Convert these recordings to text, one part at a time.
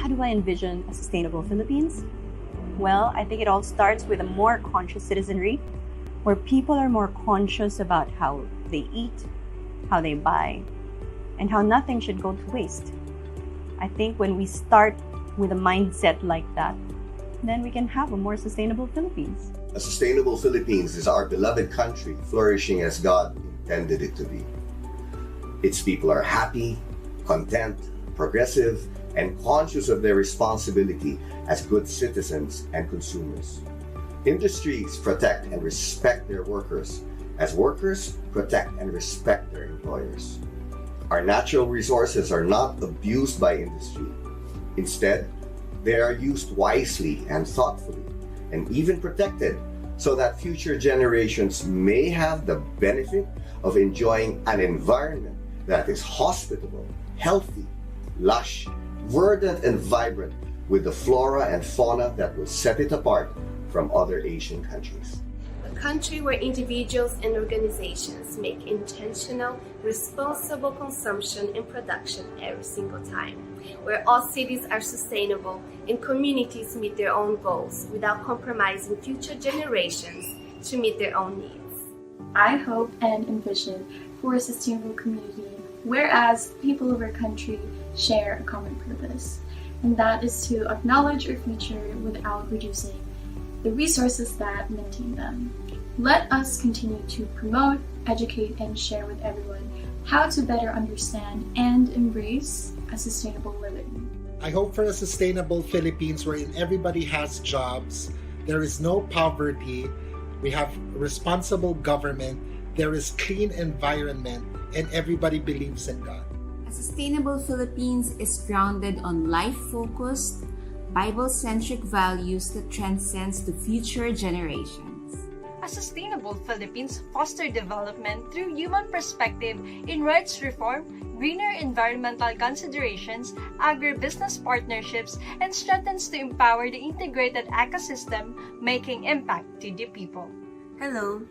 how do I envision a sustainable Philippines? Well, I think it all starts with a more conscious citizenry, where people are more conscious about how they eat, how they buy, and how nothing should go to waste. I think when we start with a mindset like that, then we can have a more sustainable Philippines. A sustainable Philippines is our beloved country flourishing as God intended it to be. Its people are happy, content, progressive, and conscious of their responsibility as good citizens and consumers. Industries protect and respect their workers, as workers protect and respect their employers. Our natural resources are not abused by industry. Instead, they are used wisely and thoughtfully, and even protected so that future generations may have the benefit of enjoying an environment that is hospitable, healthy, lush, verdant, and vibrant, with the flora and fauna that will set it apart from other Asian countries. A country where individuals and organizations make intentional, responsible consumption and production every single time, where all cities are sustainable and communities meet their own goals without compromising future generations to meet their own needs. I hope and envision for a sustainable community, whereas people of our country share a common purpose, and that is to acknowledge our future without reducing the resources that maintain them. Let us continue to promote, educate, and share with everyone how to better understand and embrace a sustainable living. I hope for a sustainable Philippines wherein everybody has jobs, there is no poverty, we have responsible government, there is clean environment, and everybody believes in God. A sustainable Philippines is grounded on life-focused, Bible-centric values that transcends the future generations. A sustainable Philippines fosters development through human perspective in rights reform, greener environmental considerations, agribusiness partnerships, and strengthens to empower the integrated ecosystem, making impact to the people. Hello.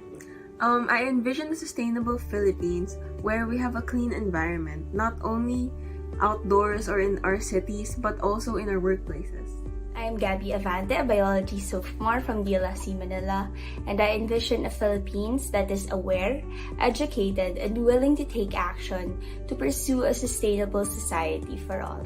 I envision a sustainable Philippines where we have a clean environment, not only outdoors or in our cities, but also in our workplaces. I'm Gabby Avante, a biology sophomore from DLSC Manila, and I envision a Philippines that is aware, educated, and willing to take action to pursue a sustainable society for all.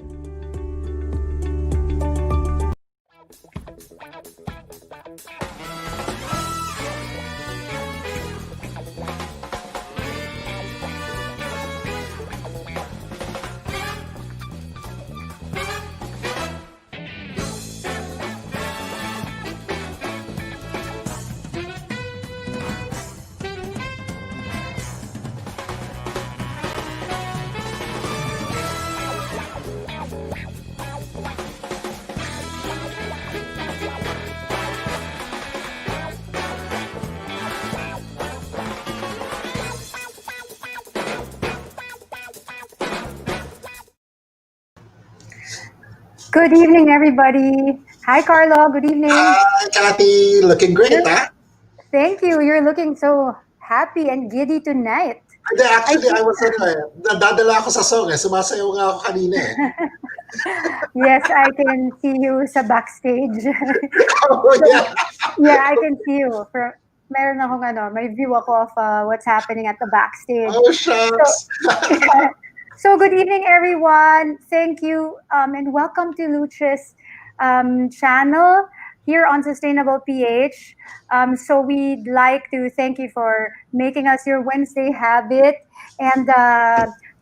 Good evening, everybody. Hi, Carlo. Good evening. Hi, Kathy. Looking great, huh? Thank you. You're looking so happy and giddy tonight. Hindi, actually, I was nadadala ako sa song Sumasayaw nga ako kanina Yes, I can see you sa backstage. Oh, yeah. Yeah, I can see you. Meron akong may view ako of what's happening at the backstage. Oh, shucks. So good evening, everyone. Thank you, and welcome to Luch's channel here on Sustainable PH. So we'd like to thank you for making us your Wednesday habit. And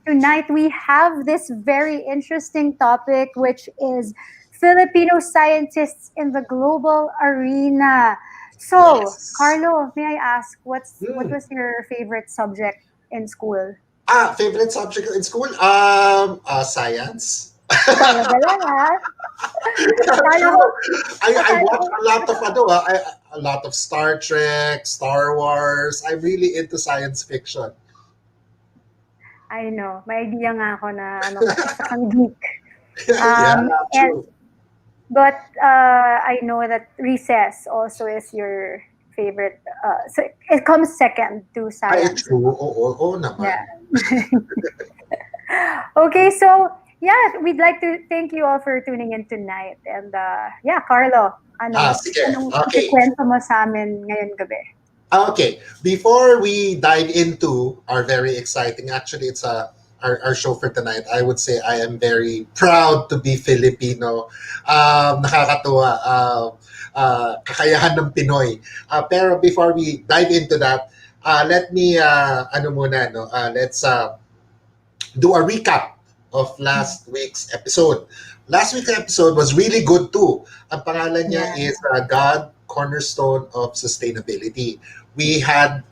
tonight we have this very interesting topic, which is Filipino scientists in the global arena. So, yes. Carlo, may I ask, what was your favorite subject in school? Favorite subject in school? Science. I watched a lot of Star Trek, Star Wars. I'm really into science fiction. I know. May idea nga ako na kang geek. But I know that recess also is your favorite. So it comes second to science. True. Oo naman. Yeah. Okay, so yeah, we'd like to thank you all for tuning in tonight. And yeah, Carlo, Sige. anong Okay. ikikwento mo sa amin ngayon gabi? Okay, before we dive into our very exciting, actually, it's our show for tonight. I would say I am very proud to be Filipino. Nakakatuwa. Kakayahan ng Pinoy. Pero before we dive into that, let me, let's do a recap of last week's episode. Last week's episode was really good too. Ang pangalan niya is God, Cornerstone of Sustainability. We had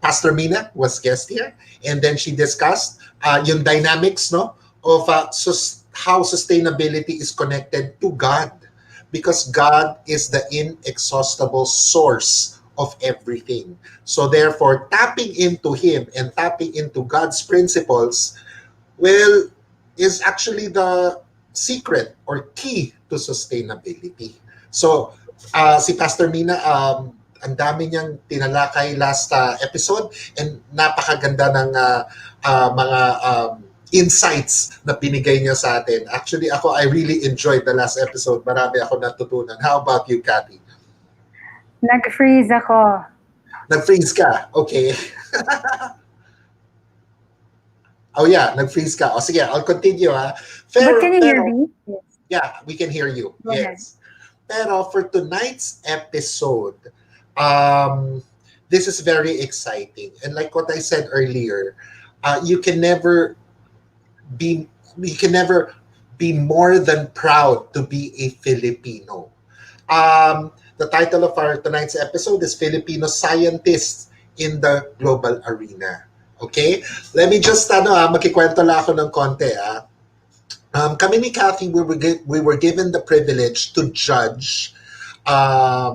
Pastor Mina was guest here, and then she discussed yung dynamics no of how sustainability is connected to God, because God is the inexhaustible source of everything. So therefore, tapping into Him and tapping into God's principles, well, is actually the secret or key to sustainability. So, si Pastor Mina, ang dami niyang tinalakay last episode, and napakaganda ng mga insights na binigay niya sa atin. Actually, I really enjoyed the last episode. Marami ako natutunan. How about you, Kathy? Nag-freeze ako. Nag-freeze ka? Okay. Oh yeah, nag-freeze ka. Sige, I'll continue But can you hear me? Yes. Yeah, we can hear you. Go ahead. Pero for tonight's episode, this is very exciting. And like what I said earlier, you can never be more than proud to be a Filipino. The title of our tonight's episode is Filipino Scientists in the Global Arena. Okay? Let me just magkikwento lang ako ng konti. Kami ni Kathy, we were given the privilege to judge a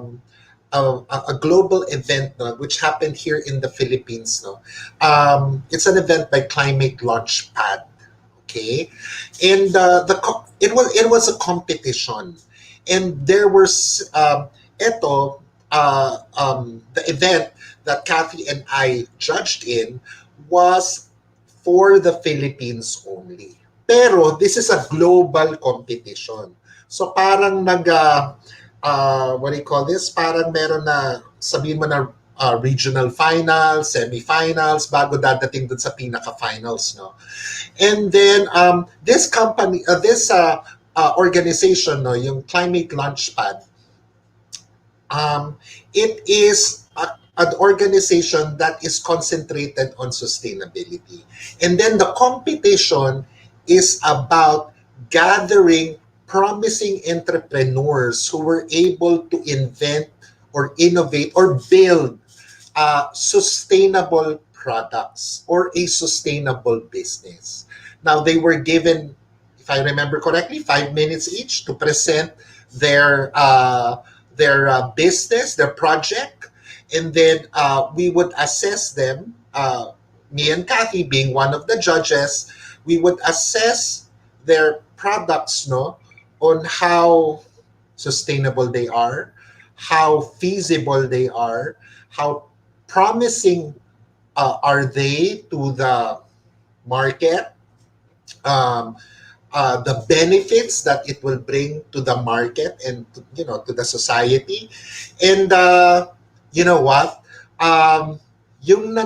global event which happened here in the Philippines. It's an event by Climate Launchpad. Okay, and it was a competition, and there was the event that Kathy and I judged in was for the Philippines only. Pero this is a global competition. So parang what do you call this? Parang meron na, sabihin mo na regional finals, semi-finals, bago dadating dun sa pinaka-finals, no? And then this company, this organization, no, yung Climate Launchpad, it is an organization that is concentrated on sustainability. And then the competition is about gathering promising entrepreneurs who were able to invent or innovate or build sustainable products or a sustainable business. Now, they were given, if I remember correctly, 5 minutes each to present their business, their project, and then we would assess them. Me and Kathy, being one of the judges, we would assess their products, no, on how sustainable they are, how feasible they are, how promising are they to the market, the benefits that it will bring to the market and to the society. And you know what? Yung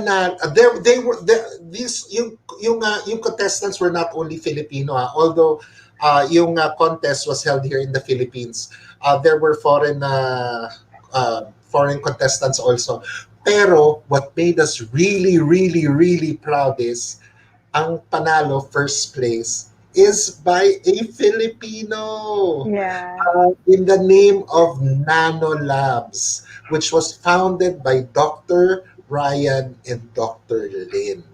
contestants were not only Filipino, although yung contest was held here in the Philippines. There were foreign contestants also. Pero what made us really, really, really proud is ang panalo first place is by a Filipino. Yeah. In the name of Nano Labs, which was founded by Dr. Ryan and Dr. Lynn.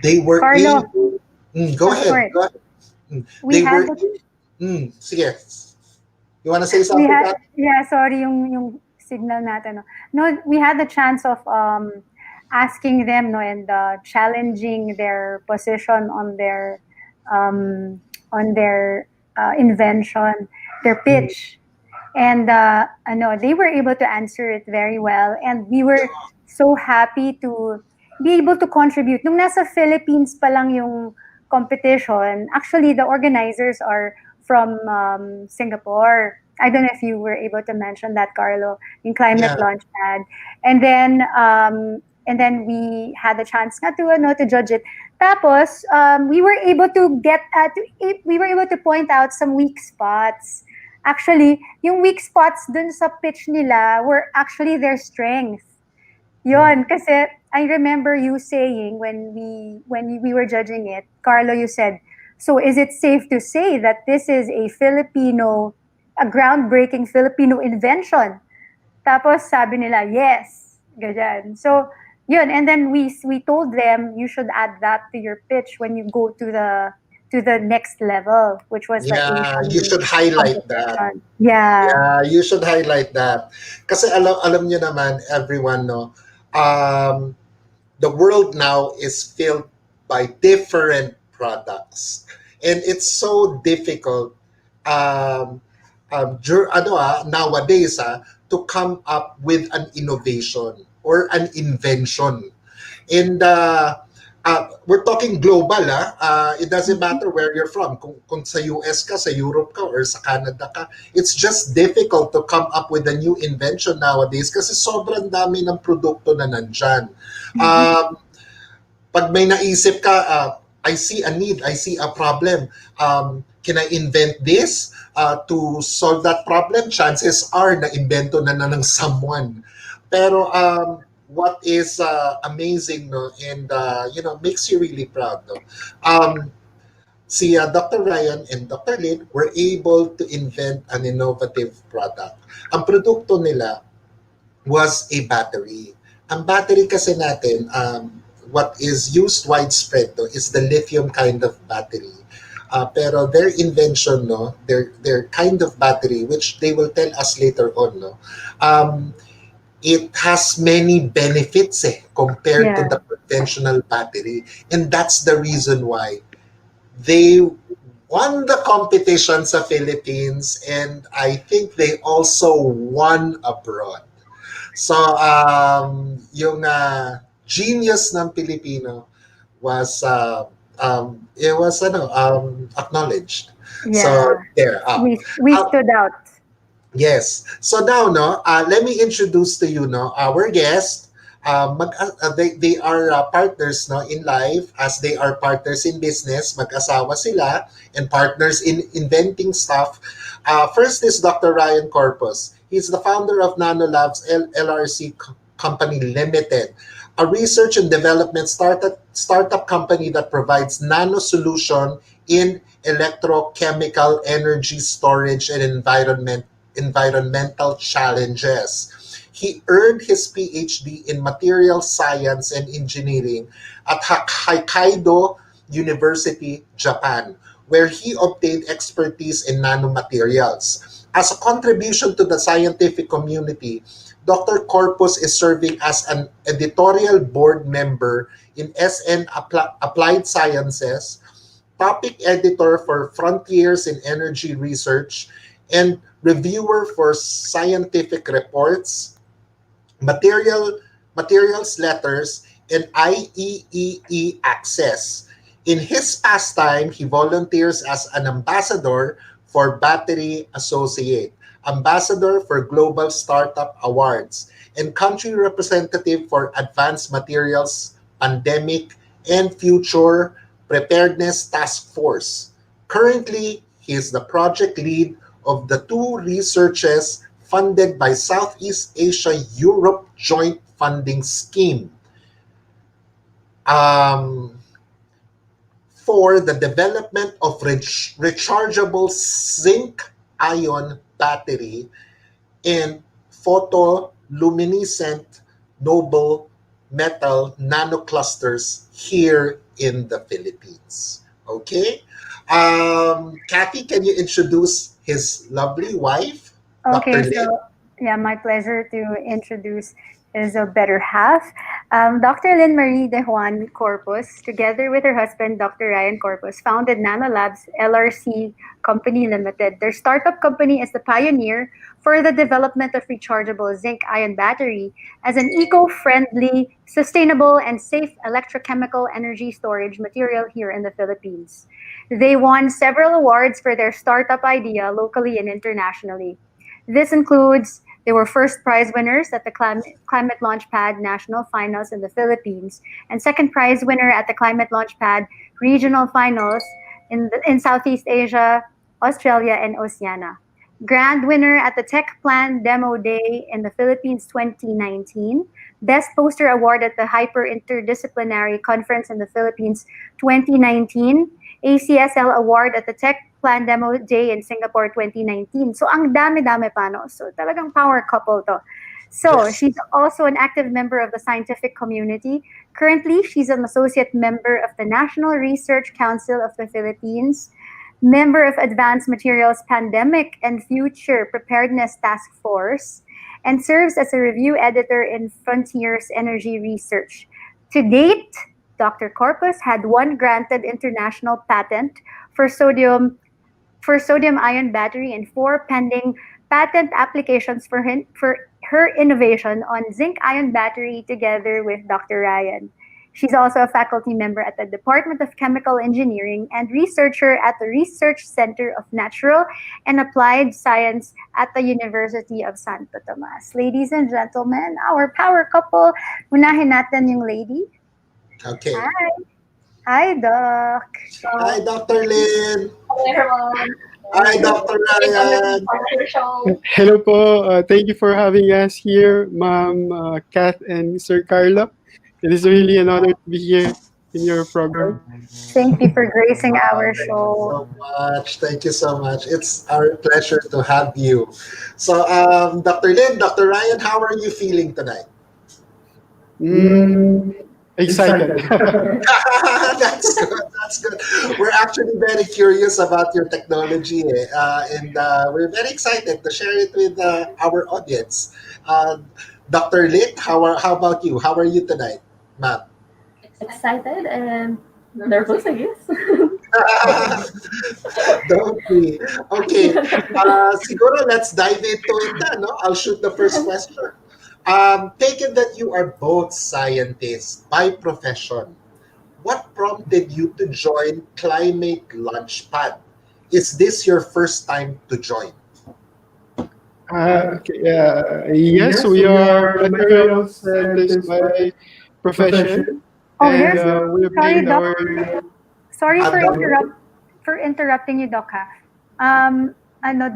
They were Carlo, able... Go ahead. Sige. You want to say something? Sorry, yung signal natin. No, we had the chance of asking them, and challenging their position on their invention, their pitch. And they were able to answer it very well, and we were so happy to be able to contribute. Nung nasa Philippines pa lang yung competition, actually the organizers are from Singapore. I don't know if you were able to mention that, Carlo, in Climate Yeah. Launchpad. And then we had the chance nga to to judge it. Tapos we were able to we were able to point out some weak spots. Actually, yung weak spots dun sa pitch nila were actually their strength. Yon, kasi I remember you saying when we were judging it, Carlo, you said, so is it safe to say that this is a groundbreaking Filipino invention? Tapos sabi nila, yes, ganyan. So, yun, and then we told them you should add that to your pitch when you go to the next level, which was the Yeah, you Asian should highlight that. competition. Yeah. Yeah, you should highlight that. Kasi alam niyo naman, everyone, no, um, the world now is filled by different products. And it's so difficult nowadays to come up with an innovation or an invention. And we're talking global, it doesn't matter where you're from. Kung sa US ka, sa Europe ka, or sa Canada ka, it's just difficult to come up with a new invention nowadays kasi sobrang dami ng produkto na nandyan. Pag may naisip ka, I see a need, I see a problem. Can I invent this to solve that problem? Chances are na-invento na ng someone. Pero what is amazing, no, and makes you really proud, no? Si Dr. Ryan and Dr. Lynn were able to invent an innovative product. Ang produkto nila was a battery. Ang battery kasi natin, what is used widespread, no, is the lithium kind of battery. Pero their invention, no, their kind of battery, which they will tell us later on, no, it has many benefits compared to the conventional battery. And that's the reason why they won the competition sa Philippines, and I think they also won abroad. So, yung genius ng Pilipino was acknowledged. Yeah. So there. We stood out. Yes. So now, no, let me introduce to you, no, our guest. They are partners, no, in life, as they are partners in business. Mag-asawa sila and partners in inventing stuff. First is Dr. Ryan Corpus. He's the founder of Nanolabs LRC Company Limited, a research and development startup company that provides nano solution in electrochemical energy storage and environmental challenges. He earned his PhD in material science and engineering at Hokkaido University, Japan, where he obtained expertise in nanomaterials. As a contribution to the scientific community, Dr. Corpus is serving as an editorial board member in SN Applied Sciences, topic editor for Frontiers in Energy Research, and reviewer for scientific reports, materials letters, and IEEE Access. In his pastime, he volunteers as an ambassador for Battery Associate, ambassador for Global Startup Awards, and country representative for Advanced Materials Pandemic and Future Preparedness Task Force. Currently, he is the project lead of the two researches funded by Southeast Asia-Europe Joint Funding Scheme for the development of rechargeable zinc-ion battery and photoluminescent noble metal nanoclusters here in the Philippines. Okay? Kathy, can you introduce his lovely wife, Okay, Dr. Lynn? so yeah, my pleasure to introduce his better half. Dr. Lynn Marie De Juan Corpus, together with her husband, Dr. Ryan Corpus, founded Nanolabs LRC Company Limited. Their startup company is the pioneer for the development of rechargeable zinc ion battery as an eco-friendly, sustainable, and safe electrochemical energy storage material here in the Philippines. They won several awards for their startup idea locally and internationally. This includes they were first prize winners at the Climate Launchpad National Finals in the Philippines and second prize winner at the Climate Launchpad Regional Finals in Southeast Asia, Australia, and Oceania. Grand winner at the Tech Plan Demo Day in the Philippines 2019. Best Poster Award at the Hyper Interdisciplinary Conference in the Philippines 2019. ACSL Award at the Tech Plan Demo Day in Singapore 2019. So ang dami-dami pa, no? So talagang power couple to. So Yes. she's also an active member of the scientific community. Currently, she's an associate member of the National Research Council of the Philippines, member of Advanced Materials Pandemic and Future Preparedness Task Force, and serves as a review editor in Frontiers Energy Research. To date, Dr. Corpus had one granted international patent for sodium ion battery and four pending patent applications for her innovation on zinc ion battery together with Dr. Ryan. She's also a faculty member at the Department of Chemical Engineering and researcher at the Research Center of Natural and Applied Science at the University of Santo Tomas. Ladies and gentlemen, our power couple. Unahin natin yung lady. Okay. Hi. Hi, Doc. Hi, Dr. Lynn. Hello, everyone. Hi, Dr. Ryan. Hello po. Thank you for having us here, Ma'am Kath and Sir Carlo. It is really an honor to be here in your program. Thank you for gracing our Thank you show. so much. Thank you so much. It's our pleasure to have you. So, Dr. Lynn, Dr. Ryan, how are you feeling tonight? Excited. That's good. That's good. We're actually very curious about your technology, and we're very excited to share it with our audience. Dr. Lynn, how about you? How are you tonight, ma'am? Excited and nervous, I guess. Don't be. Okay. Siguro let's dive into it na, no? I'll shoot the first question. Taken that you are both scientists by profession, what prompted you to join Climate Launchpad? Is this your first time to join? Yes, we are materials scientists by profession. Oh, And there's we have sorry, gained Doc. our Sorry for Ano? interrupting you, Doc. Ha.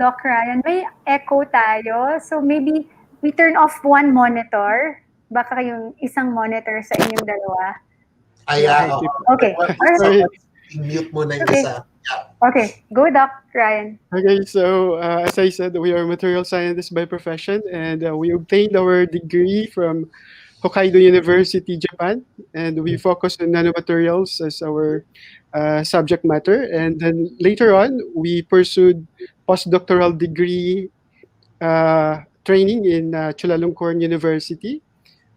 Doc Ryan, may echo tayo. So maybe we turn off one monitor. Baka yung isang monitor sa inyong dalawa. Okay. Sorry. Mute mo na yung Okay. isa. Okay, go, Doc Ryan. Okay, so as I said, we are material scientists by profession, and we obtained our degree from Hokkaido University, Japan, and we focus on nanomaterials as our subject matter. And then later on, we pursued postdoctoral degree training in Chulalongkorn University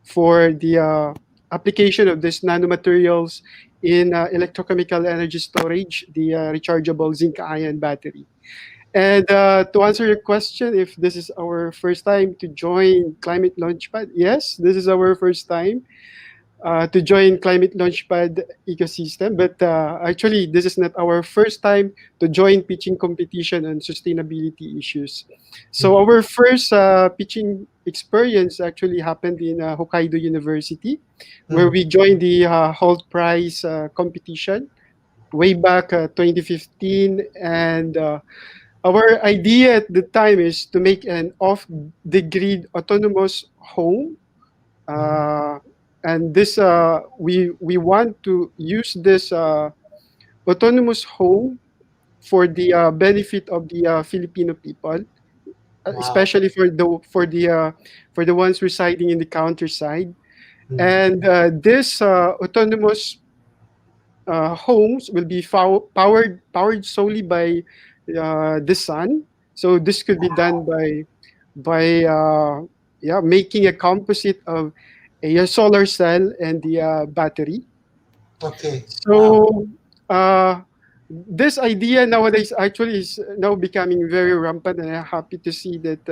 for the application of these nanomaterials in electrochemical energy storage, the rechargeable zinc ion battery. And to answer your question, if this is our first time to join Climate Launchpad, yes, this is our first time to join Climate Launchpad ecosystem. But actually, this is not our first time to join pitching competition on sustainability issues. So our first pitching experience actually happened in Hokkaido University, where we joined the Holt Prize competition way back 2015. And our idea at the time is to make an off-the-grid autonomous home. And this we want to use this autonomous home for the benefit of the Filipino people, especially for the ones residing in the countryside. And this autonomous homes will be powered solely by the sun. So this could be done by making a composite of a solar cell and the battery. Okay. Wow. So this idea nowadays actually is now becoming very rampant, and I'm happy to see that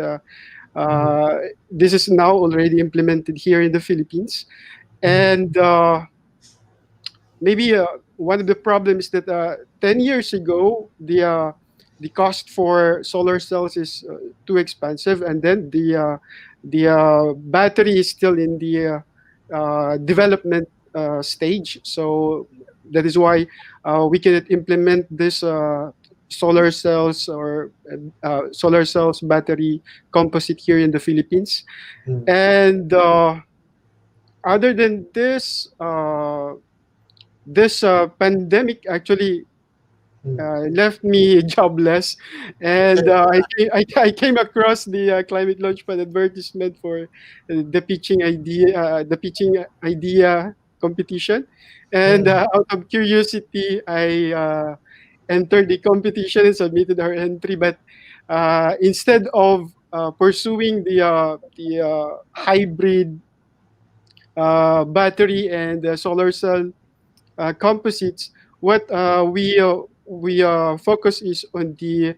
Mhm. this is now already implemented here in the Philippines. Mhm. And maybe one of the problems that 10 years ago the cost for solar cells is too expensive, and then the battery is still in the development stage. So that is why we cannot implement this solar cells or solar cells battery composite here in the Philippines. Mhm. And other than this pandemic actually Mhm. left me jobless, and Okay. I came across the climate launchpad advertisement for the pitching idea competition, and Mhm. out of curiosity I entered the competition and submitted our entry. But instead of pursuing the hybrid battery and solar cell composites, what we focus is on the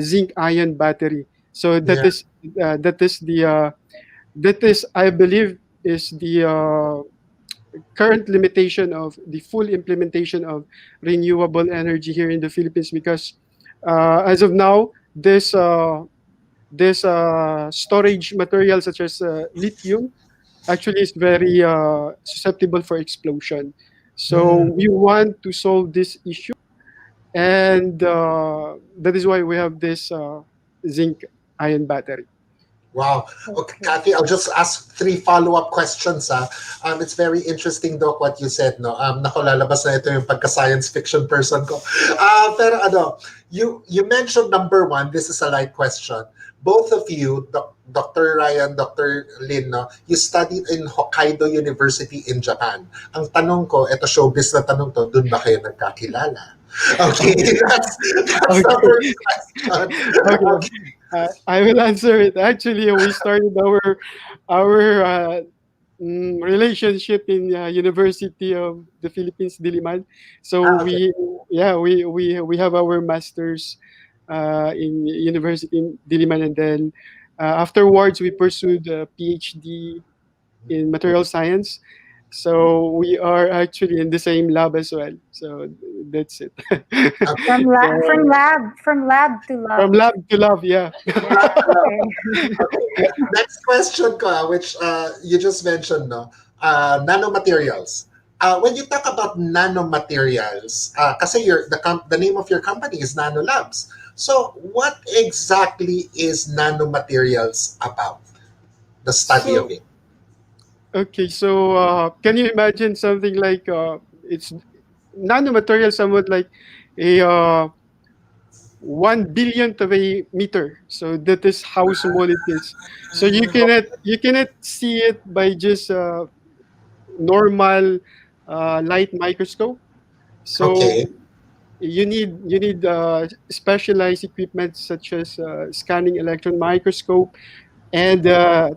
zinc ion battery. So that Yeah. is that is, I believe, is the current limitation of the full implementation of renewable energy here in the Philippines, because as of now this storage material such as lithium actually is very susceptible for explosion. So Mm. we want to solve this issue, and that is why we have this zinc ion battery. Wow. Okay, Okay. Kathy, I'll just ask three follow-up questions. It's very interesting, Doc, what you said. No, naku, lalabas na ito yung pagka-science fiction person ko. Pero ano, you mentioned number one. This is a light question. Both of you, Dr. Ryan, Dr. Lin, no, you studied in Hokkaido University in Japan. Ang tanong ko, ito showbiz na tanong to, dun ba kayo nagkakilala? Okay, that's the Okay. first question. Okay. Okay. I will answer it. Actually, we started our relationship in University of the Philippines, Diliman. So Okay. we have our masters in University in Diliman, and then afterwards we pursued a PhD in material science. So we are actually in the same lab as well. So that's it. From Okay. lab, So from lab to from love. lab to love, yeah. Yeah. Okay. Okay. Next question ko, which you just mentioned, no? Nanomaterials. When you talk about nanomaterials, kasi the name of your company is Nano Labs. So, what exactly is nanomaterials about? The study of So it. okay, so can you imagine something like it's nanomaterial, somewhat like a 1 billionth of a meter. So that is how small it is. So you cannot see it by just normal light microscope. So Okay. you need specialized equipment such as scanning electron microscope and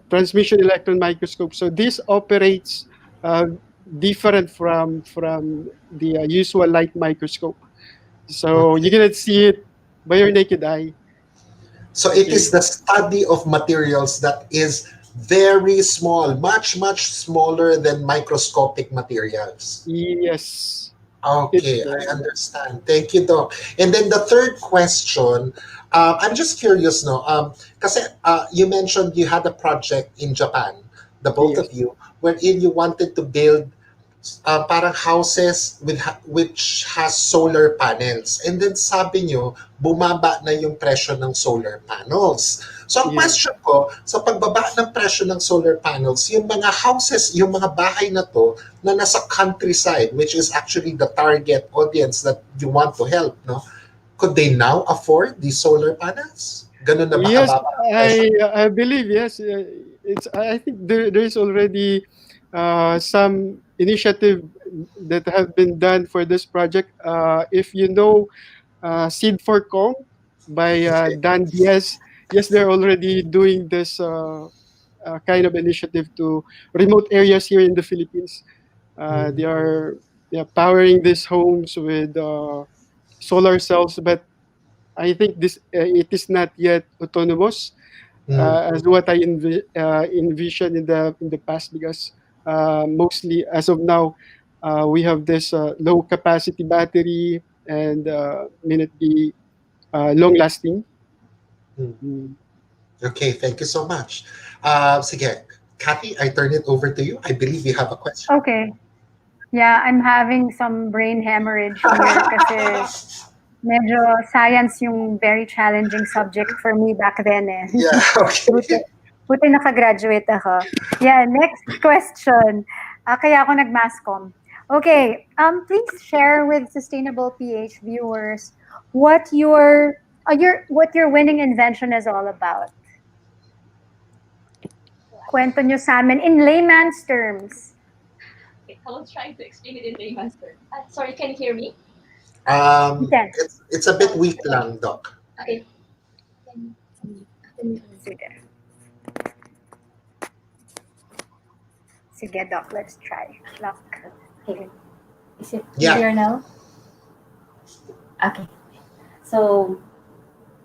transmission electron microscope. So this operates uh, different from the usual light microscope. So you Okay. cannot see it by your naked eye. So it Okay. is the study of materials that is very small, much, much smaller than microscopic materials. Yes, it's Okay, I correct. understand. Thank you, Doc. And then the third question, I'm just curious, no? Kasi you mentioned you had a project in Japan, the both Yes. of you, wherein you wanted to build parang houses which has solar panels. And then sabi nyo, bumaba na yung presyo ng solar panels. So ang Yeah. question ko, sa pagbaba ng presyo ng solar panels, yung mga houses, yung mga bahay na to na nasa countryside, which is actually the target audience that you want to help, no? Could they now afford these solar panels? Ganun na ba Yes, kababa ang presyo? I believe yes. It's I think there is already some initiative that have been done for this project. If you know Seed for Kong by Okay. Dan Diaz, yes, they're already doing this kind of initiative to remote areas here in the Philippines. They are powering these homes with solar cells, but I think this it is not yet autonomous as what I envisioned in the past, because mostly as of now we have this low capacity battery and may not be long lasting. Mm. Okay, thank you so much. Sige, Kathy, I turn it over to you. I believe you have a question. Okay. Yeah, I'm having some brain hemorrhage here kasi medyo science yung very challenging subject for me back then eh. Yeah, buti, okay. buti nakagraduate ako. Yeah, next question. Kaya ako nag-mass comm. Okay, please share with Sustainable PH viewers what what your winning invention is all about. Kwento nyo sa amin in layman's terms. Okay, I will try to explain it in layman's terms. Sorry, can you hear me? Yes. It's a bit weak lang, Doc. Okay. Sige. Sige, Doc, let's try. Lock. Okay. Is it Yeah. clear now? Okay. So,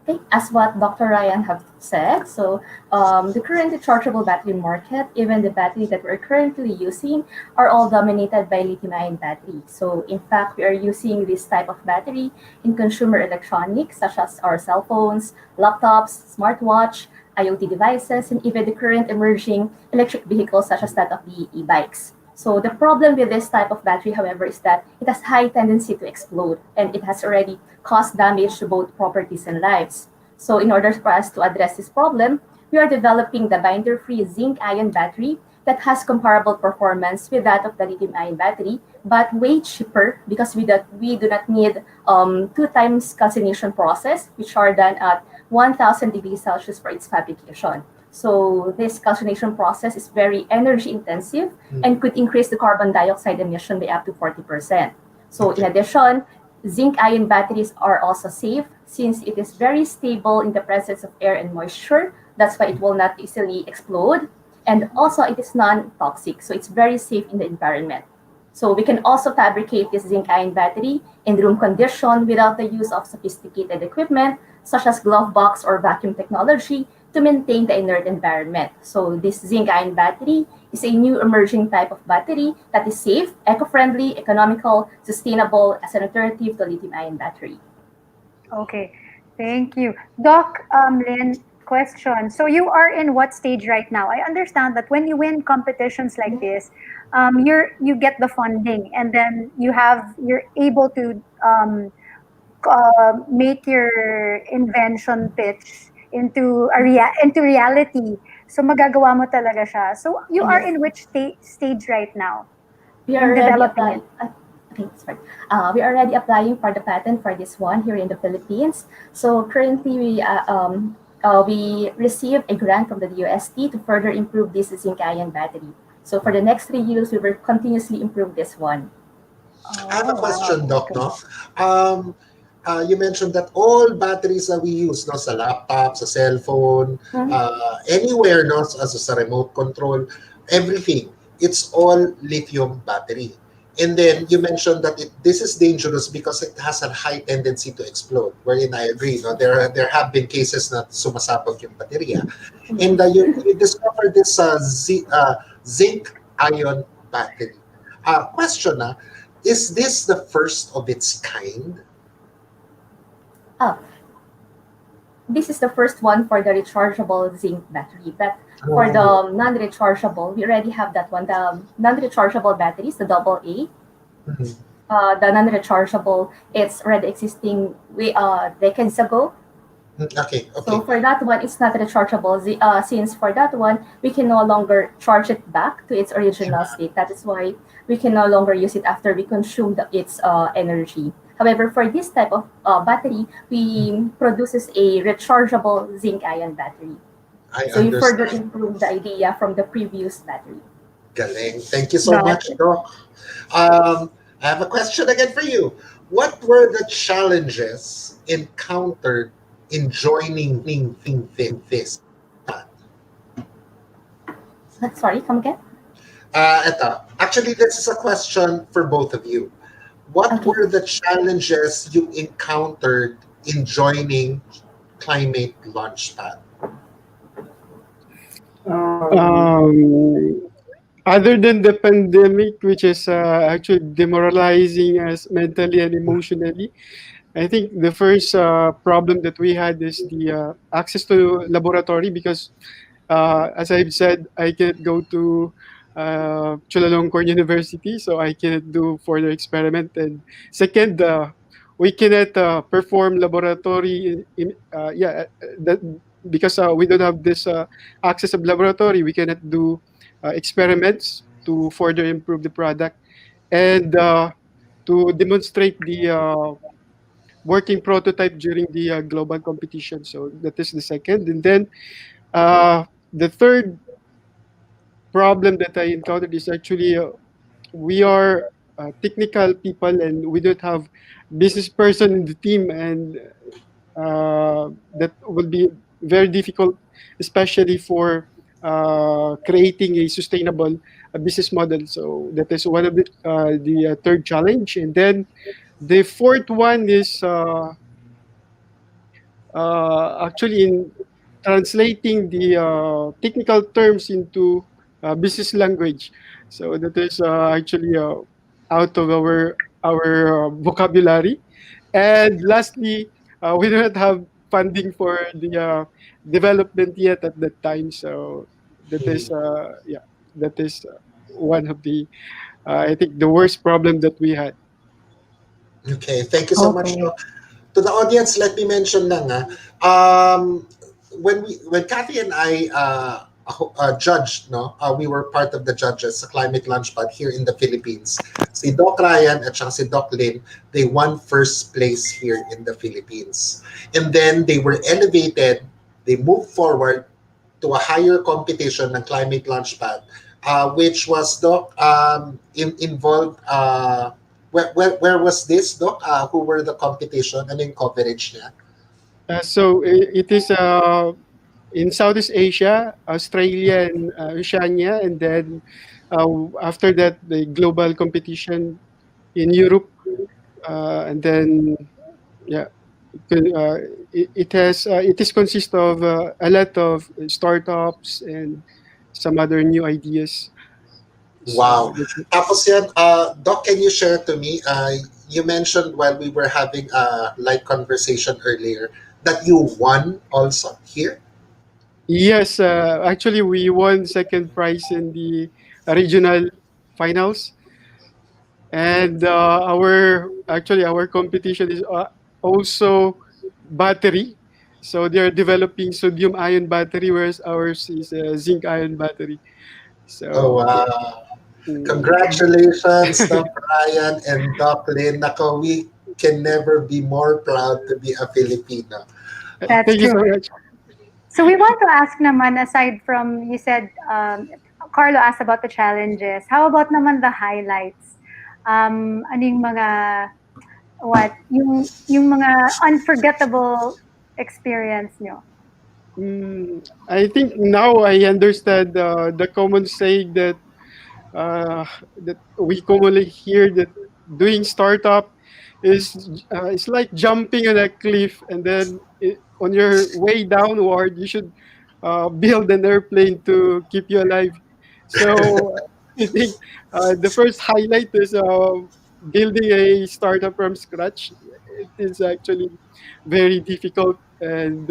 okay, as what Dr. Ryan have said, so the current rechargeable battery market, even the battery that we're currently using, are all dominated by lithium-ion battery. So, in fact, we are using this type of battery in consumer electronics, such as our cell phones, laptops, smartwatch, IoT devices, and even the current emerging electric vehicles, such as that of the e-bikes. So the problem with this type of battery, however, is that it has high tendency to explode, and it has already caused damage to both properties and lives. So in order for us to address this problem, we are developing the binder-free zinc-ion battery that has comparable performance with that of the lithium-ion battery, but way cheaper because we do not need 2 times calcination process, which are done at 1,000 degrees Celsius for its fabrication. So this calcination process is very energy intensive and could increase the carbon dioxide emission by up to 40%. So in addition, zinc ion batteries are also safe since it is very stable in the presence of air and moisture. That's why it will not easily explode. And also it is non-toxic, so it's very safe in the environment. So we can also fabricate this zinc ion battery in room condition without the use of sophisticated equipment such as glove box or vacuum technology to maintain the inert environment. So this zinc ion battery is a new emerging type of battery that is safe, eco-friendly, economical, sustainable as an alternative to lithium-ion battery. Okay, thank you. Doc, Lynn, question. So you are in what stage right now? I understand that when you win competitions like this, you get the funding, and then you're able to make your invention pitch into into reality. So magagawa mo talaga siya. So you are in which stage right now? We are already applying. Okay, sorry. We are already applying for the patent for this one here in the Philippines. So currently we received a grant from the UST to further improve this zinc ion battery. So for the next 3 years, we will continuously improve this one. I have a question, Doc. No? You mentioned that all batteries that we use, no, sa laptop, sa cellphone, anywhere, no, as a remote control, everything, it's all lithium battery. And then you mentioned that this is dangerous because it has a high tendency to explode. Wherein I agree, no, there have been cases na sumasabog yung baterya. And you discovered this zinc ion battery. Question, is this the first of its kind? This is the first one for the rechargeable zinc battery, but for the non-rechargeable, we already have that one. The non-rechargeable batteries, the AA, the non-rechargeable, it's already existing decades ago. Okay. So for that one, it's not rechargeable since for that one, we can no longer charge it back to its original state. That is why we can no longer use it after we consume its energy. However, for this type of battery, we produces a rechargeable zinc ion battery. So you further improve the idea from the previous battery. Galing. Thank you so much, Doc. I have a question again for you. What were the challenges encountered in joining this? Sorry, come again? Actually, this is a question for both of you. What Okay. were the challenges you encountered in joining Climate Launchpad? Um, Other than the pandemic, which is actually demoralizing us mentally and emotionally, I think the first problem that we had is the access to laboratory because, as I've said, I can't go to Chulalongkorn University, so I cannot do further experiment. And second, we cannot perform laboratory that because we don't have this access of laboratory, we cannot do experiments to further improve the product and to demonstrate the working prototype during the global competition. So that is the second. And then the third problem that I encountered is actually we are technical people and we don't have business person in the team, and that will be very difficult, especially for creating a sustainable business model. So that is one of the third challenge. And then the fourth one is actually in translating the technical terms into business language. So that is actually out of our vocabulary. And lastly, we do not have funding for the development yet at that time. So that is that is one of the I think the worst problem that we had. Okay, thank you so much. Okay. To the audience, let me mention lang um, when Kathy and I judged, no, we were part of the judges sa Climate Launchpad here in the Philippines. Si Doc Ryan at saka si Doc Lin, they won first place here in the Philippines. And then they were elevated, they moved forward to a higher competition ng Climate Launchpad, which was, Doc, involved, where was this, Doc? Who were the competition? Ano yung coverage niya? It is in Southeast Asia, Australia, and Oceania, and then after that, the global competition in Europe, and then yeah, uh, it is consist of a lot of startups and some other new ideas. So Wow. Tapos yan, Doc, can you share to me, you mentioned while we were having a light conversation earlier that you won also here? yes, actually, we won second prize in the regional finals. And our competition is also battery. So they are developing sodium ion battery, whereas ours is a zinc ion battery. Oh, So wow. mm, Congratulations, Doc Ryan and Doc Lynn. Nako, we can never be more proud to be a Filipino. That's thank you true. so much. So we want to ask naman, aside from, you said, Carlo asked about the challenges. How about naman the highlights? Ano yung mga, yung mga unforgettable experience nyo? I think now I understand the common saying uh, that we commonly hear that doing startup is it's like jumping on a cliff, and then on your way downward you should build an airplane to keep you alive. So I think the first highlight is building a startup from scratch. It is actually very difficult, and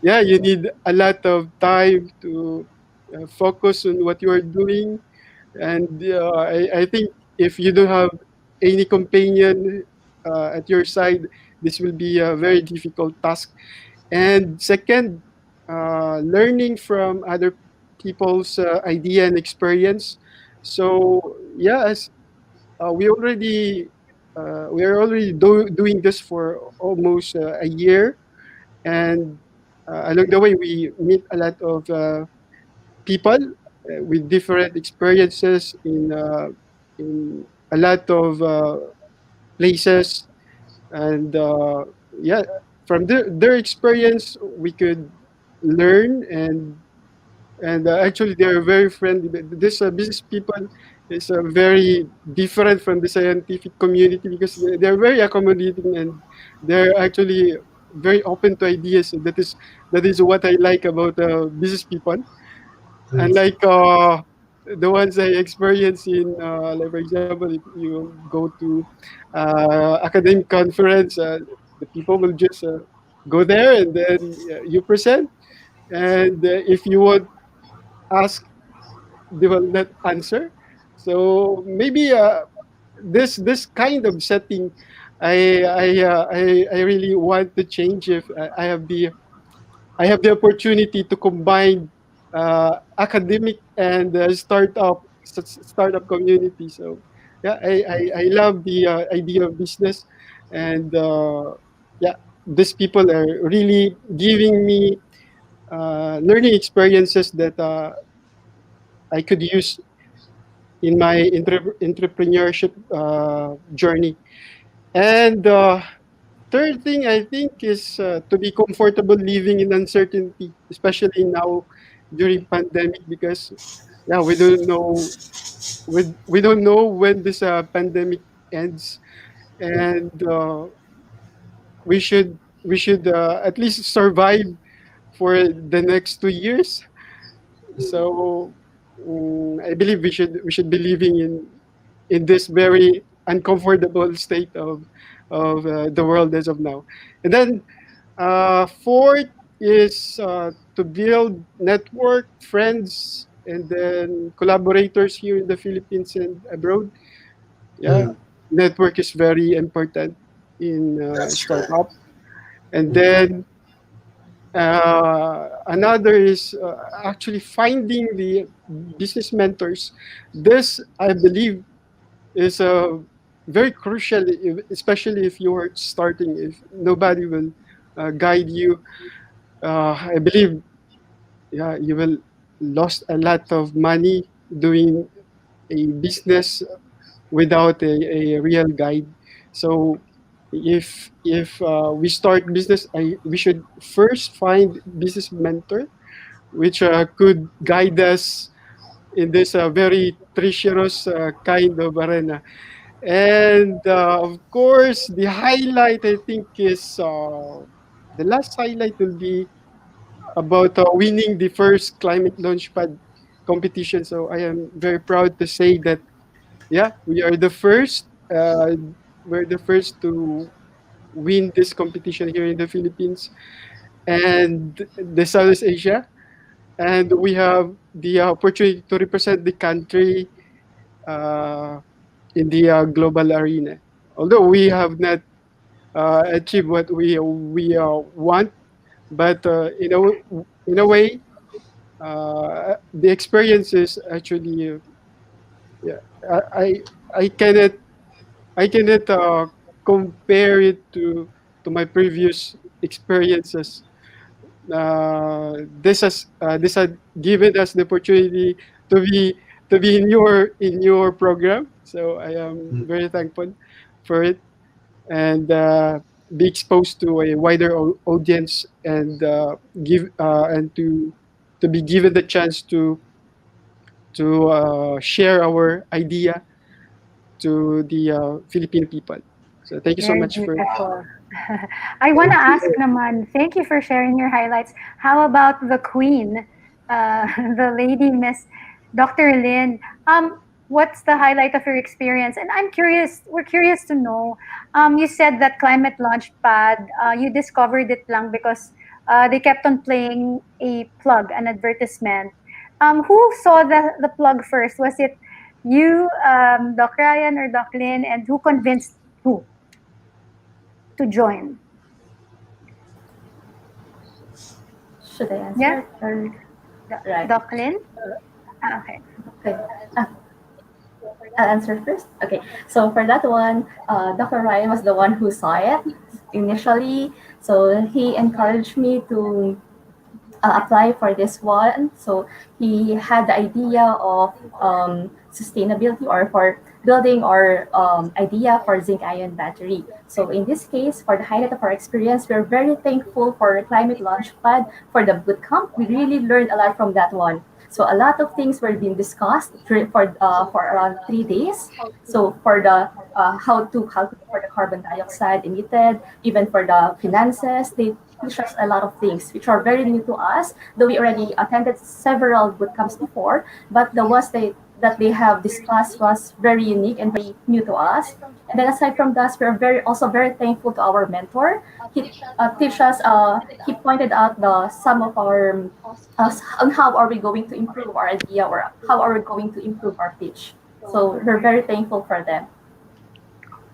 yeah, you need a lot of time to focus on what you are doing. And I think if you don't have any companion at your side, this will be a very difficult task. And second, learning from other people's idea and experience. So yeah, as we are already doing this for almost a year, and along the way we meet a lot of people with different experiences in a lot of places, and yeah, from their experience we could learn, and and actually they are very friendly. This business people is very different from the scientific community because they're very accommodating and they're actually very open to ideas. So that is what I like about business people. Unlike the ones I experience in, like for example, if you go to academic conference, the people will just go there and then you present, and if you want ask, they will not answer. So maybe this kind of setting, I really want to change if I have the opportunity to combine academic and startup community. So yeah, I love the idea of business, and yeah, these people are really giving me learning experiences that I could use in my entrepreneurship journey. And third thing I think is to be comfortable living in uncertainty, especially now during pandemic, because yeah, we don't know when this pandemic ends, and we should at least survive for the next 2 years. So I believe we should be living in this very uncomfortable state of the world as of now. And then fourth is to build network, friends, and then collaborators here in the Philippines and abroad. Yeah, network is very important in That's correct. startup. And then another is actually finding the business mentors. This, I believe, is very crucial, especially if you are starting. If nobody will guide you, I believe, yeah, you will lost a lot of money doing a business without a real guide. So if we start business, we should first find business mentor which could guide us in this very treacherous kind of arena. And of course, the highlight I think is the last highlight will be about winning the first climate launchpad competition. So I am very proud to say that yeah, we are the first. We're the first to win this competition here in the Philippines and the Southeast Asia, and we have the opportunity to represent the country uh, in the global arena. Although we have not achieved what we want, but in a way, the experience is actually yeah. I cannot compare it to my previous experiences. This has given us the opportunity to be in your program. So I am very thankful for it, and be exposed to a wider audience, and to be given the chance to share our idea to the Filipino people. So thank you so Very much for. beautiful. I want to ask naman, thank you for sharing your highlights. How about the queen, the lady, Miss Dr. Lynn? What's the highlight of your experience? And we're curious to know, you said that Climate Launchpad, you discovered it lang because they kept on playing a plug, an advertisement. Who saw the plug first? Was it you, Doc Ryan or Doc Lynn? And who convinced who to join? Should I answer? Yeah. Or right. Doc Lynn? Okay. Okay. I'll answer first. Okay. So for that one, Dr. Ryan was the one who saw it initially. So he encouraged me to apply for this one. So he had the idea of sustainability, or for building our idea for zinc ion battery. So in this case, for the highlight of our experience, we're very thankful for Climate Launchpad for the bootcamp. We really learned a lot from that one. So a lot of things were being discussed for around 3 days. So for the how to calculate for the carbon dioxide emitted, even for the finances, they teach us a lot of things which are very new to us. Though we already attended several boot camps before, but the ones that they have discussed was very unique and very new to us. And then aside from that, we're also very thankful to our mentor. He teach us. He pointed out the some of our on how are we going to improve our idea or how are we going to improve our pitch. So we're very thankful for them.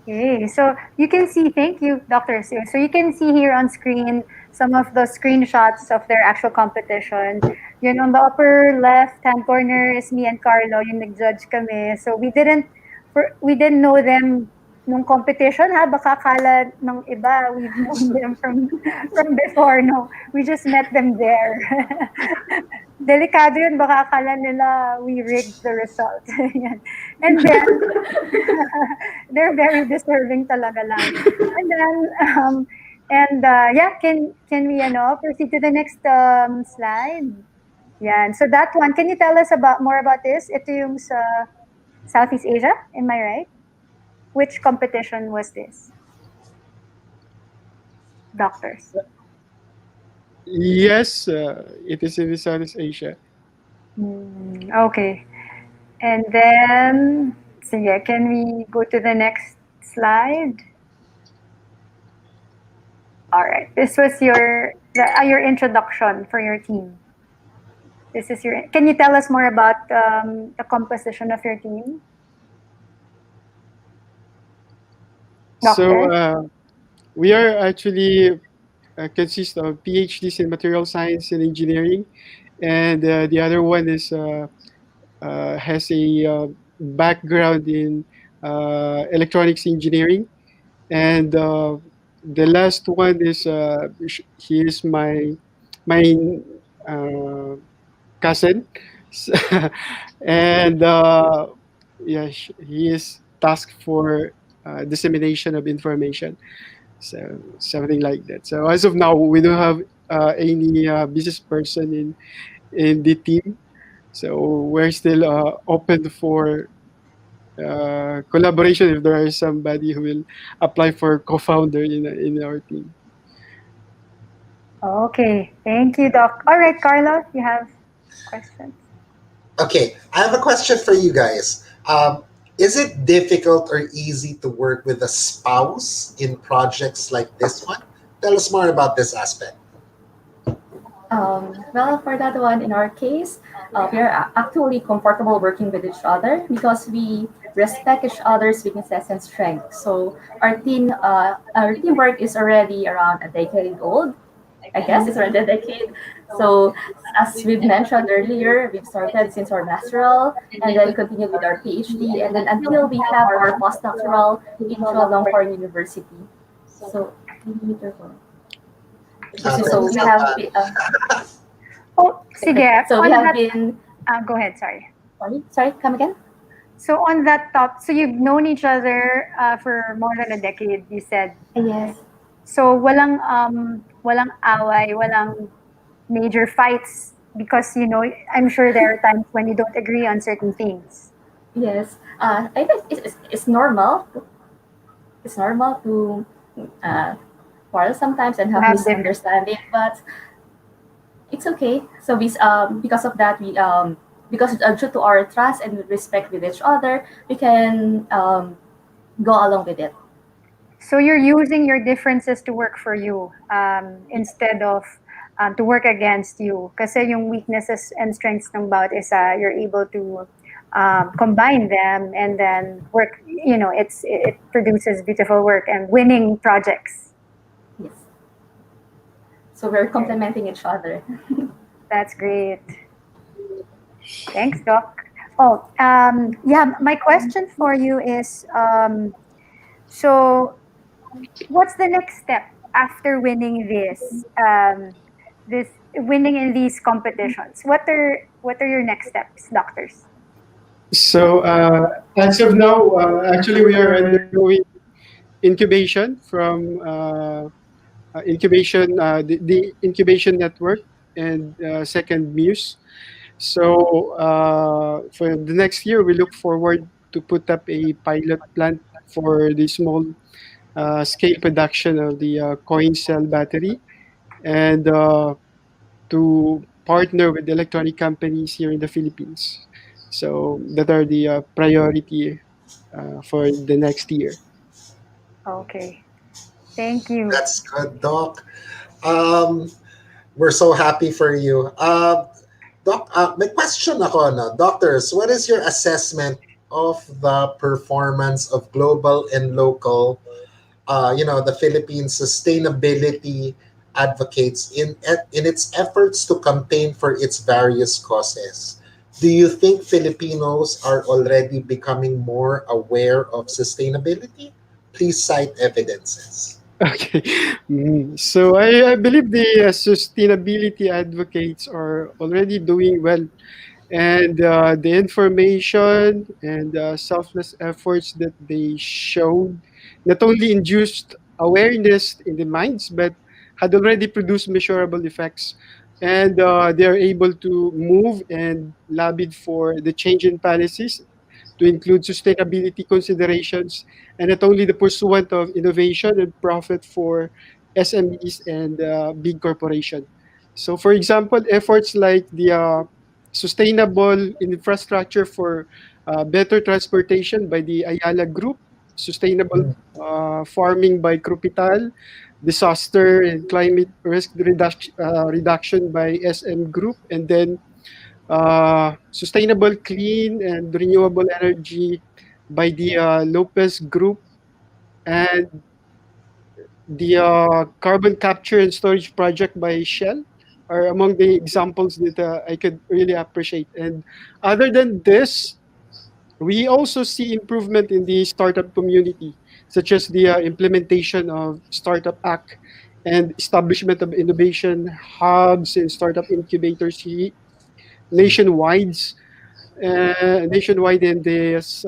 Okay, so you can see, thank you, Dr. Sue. So you can see here on screen some of the screenshots of their actual competition. Yun, on the upper left-hand corner is me and Carlo, yung nag-judge kami. So we didn't know them nung competition, ha? Baka kala ng iba, we've known them from before, no? We just met them there. Delikado yun, baka akala nila we rigged the result. And then, they're very deserving talaga lang. And then, yeah, can we proceed to the next slide? Yan. So that one, can you tell us more about this? Ito yung sa Southeast Asia, am I right? Which competition was this? Doctors. Yes, it is in Southeast Asia. Okay. And then, sige, can we go to the next slide? All right. This was your introduction for your team. Can you tell us more about the composition of your team? So we are actually consist of PhDs in material science and engineering, and the other one is has a background in electronics engineering, and the last one is he is my cousin, and yeah, he is tasked for dissemination of information, so something like that. So as of now, we don't have any business person in the team, so we're still open for collaboration if there is somebody who will apply for co-founder in our team. Okay, thank you, Doc. All right, Carlo, you have questions? Okay, I have a question for you guys. Is it difficult or easy to work with a spouse in projects like this one? Tell us more about this aspect. Well, for that one, in our case, we are actually comfortable working with each other because we respect each other's weaknesses and strengths. So our teamwork is already around a decade old. I guess it's around a decade. So as we've mentioned earlier, we've started since our masteral and then continued with our PhD and then until we have our postdoctoral in Longhorn University. So we have sige. So we have been go ahead, sorry. Sorry, come again? So on that top, so you've known each other for more than a decade, you said. Yes. So walang away, walang major fights because I'm sure there are times when you don't agree on certain things. Yes. I think it's normal. It's normal to quarrel sometimes and have misunderstanding, but it's okay. So because of that, because due to our trust and respect with each other, we can go along with it. So you're using your differences to work for you instead of to work against you. Kasi yung weaknesses and strengths ng bawat isa, you're able to combine them and then work. It produces beautiful work and winning projects. Yes. So we're complementing each other. That's great. Thanks, Doc. Oh, yeah. My question for you is, so what's the next step after winning winning in these competitions? What are your next steps, doctors? So as of now, actually we are undergoing incubation from the incubation network and second Muse, So for the next year, we look forward to put up a pilot plant for the small scale production of the coin cell battery, and to partner with electronic companies here in the Philippines. So that are the priority for the next year. Okay. Thank you. That's good, Doc. Um, we're so happy for you. Doc, may question ako, no? Doctors, what is your assessment of the performance of global and local, the Philippine sustainability advocates in its efforts to campaign for its various causes? Do you think Filipinos are already becoming more aware of sustainability? Please cite evidences. Okay. So I believe the sustainability advocates are already doing well, and the information and selfless efforts that they showed not only induced awareness in the minds, but had already produced measurable effects. And they are able to move and lobbied for the change in policies to include sustainability considerations, and not only the pursuit of innovation and profit for SMEs and big corporation. So, for example, efforts like the sustainable infrastructure for better transportation by the Ayala Group, sustainable farming by Krupital, disaster and climate risk reduction by SM Group, and then sustainable, clean, and renewable energy by the Lopez Group, and the carbon capture and storage project by Shell are among the examples that I could really appreciate. And other than this, we also see improvement in the startup community, such as the implementation of Startup Act and establishment of innovation hubs and startup incubators nationwide nationwide, and this